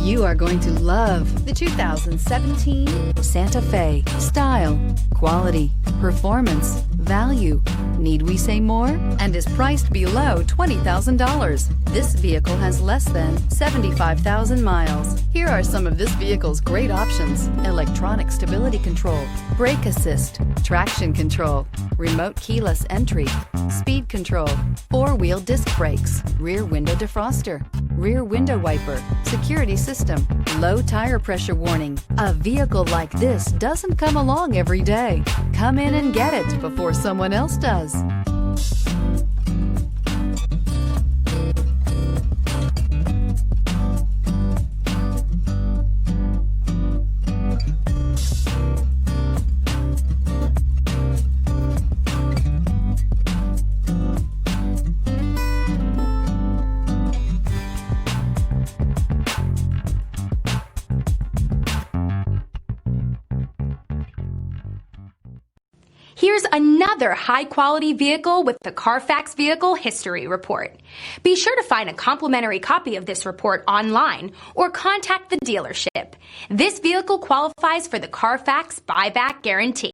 You are going to love the 2017 Santa Fe. Style, quality, performance, value. Need we say more? And is priced below $20,000. This vehicle has less than 75,000 miles. Here are some of this vehicle's great options: electronic stability control, brake assist, traction control, remote keyless entry, speed control, four-wheel disc brakes, rear window defroster, rear window wiper, security system, low tire pressure warning. A vehicle like this doesn't come along every day. Come in and get it before someone else does. Here's another high-quality vehicle with the Carfax Vehicle History Report. Be sure to find a complimentary copy of this report online or contact the dealership. This vehicle qualifies for the Carfax Buyback Guarantee.